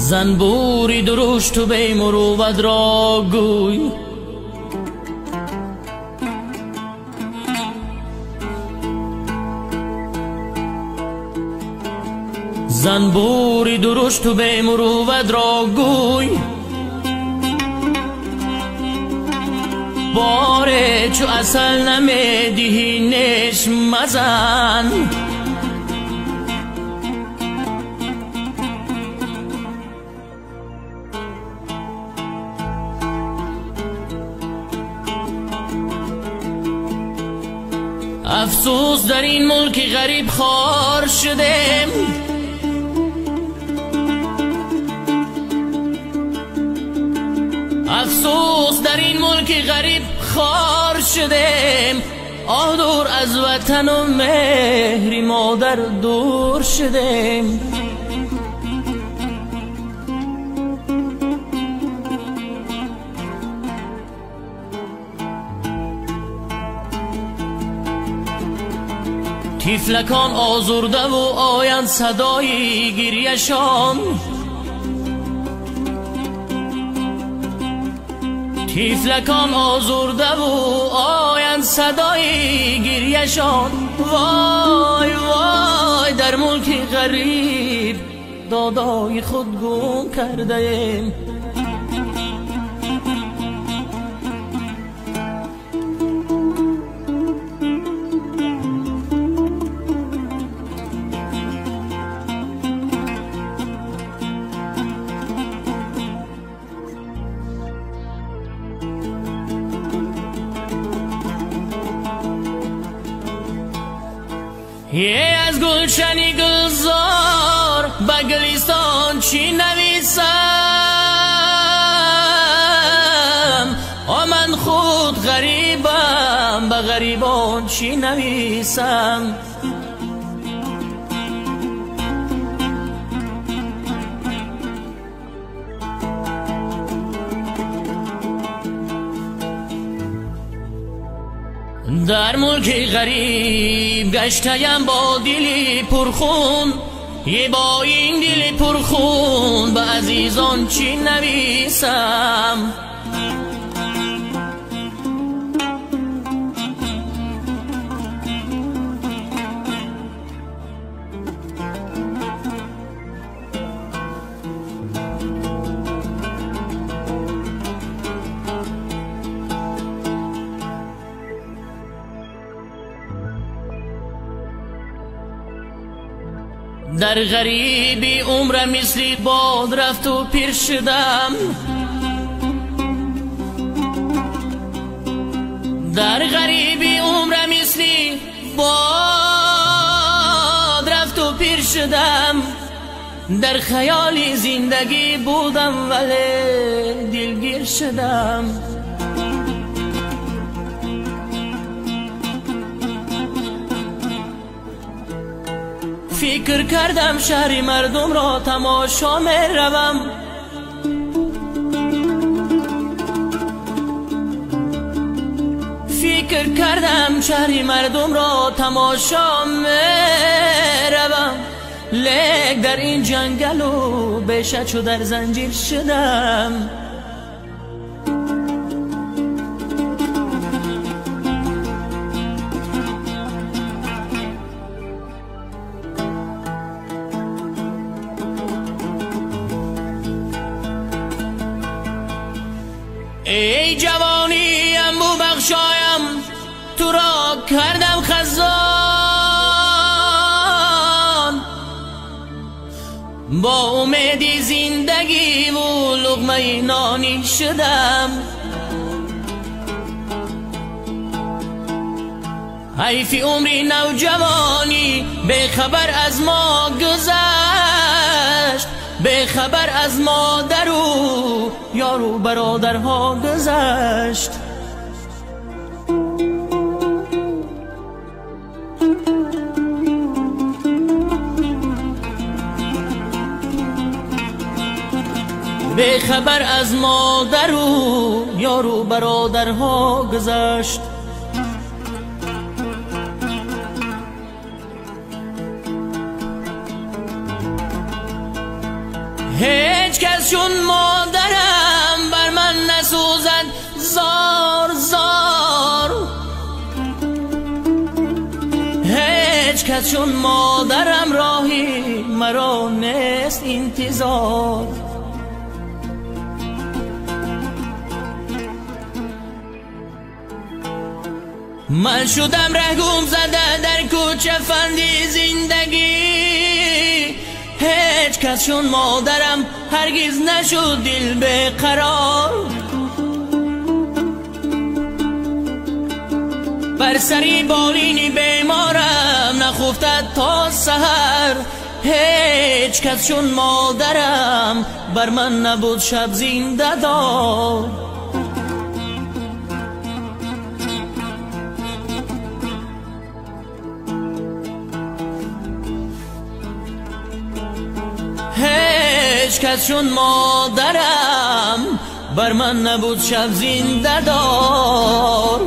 زنبوری درشت و بی مروت را گوی، زنبوری درشت و بی مروت را گوی، باره چو اصل نمیدهی نش مزن. افسوس در این ملک غریب خوار شدم، افسوس در این ملک غریب خوار شدم. آه دور از وطن و مهری مادر دور شدم. طفلکان آزرده و آیند صدای گریه‌شان، طفلکان آزرده و آیند صدای گریه‌شان. وای وای در ملک غریب دادای خود گم کرده‌ام. از گلشنی گلزار به گلیستان چی نویسم؟ من خود غریبم، به غریبان چی نویسم؟ در ملک غریب گشتیم با دلی پرخون، یه با این دل پرخون به عزیزان چی نویسم؟ در غریبی عمر مثلی باد رفت و پیر شدم، در غریبی عمر مثلی باد رفت و پیر شدم. در خیالی زندگی بودم ولی دلگیر شدم. فکر کردم شهر مردم را تماشا می روم، فکر کردم شهر مردم را تماشا می روم. لیک در این جنگل و بیشه چو در زنجیر شدم. ای جوانیم ببخشایم تو را کردم خزان، با امید زندگی و لقمه نانی شدم. حیف عمری نوجوانی به خبر از ما گذشت، به خبر از مادر و یار و برادرها گذشت. به خبر از مادر و یار و برادرها گذشت. هیچ هیچ کس چون مادرم بر من نسوزد زار زار. هیچ کس چون مادرم راهی مرا نیست انتظار. من شدم رهگم زده در کوچه فندی زندگی. هیچ کس چون مادرم هرگز نشد دل به قرار. بر سری بالینی بیمارم نخفتد تا سحر. هیچ کس چون مادرم بر من نبود شب زنده دار. هیچ کس چون مادرم بر من نبود شب زنده دار.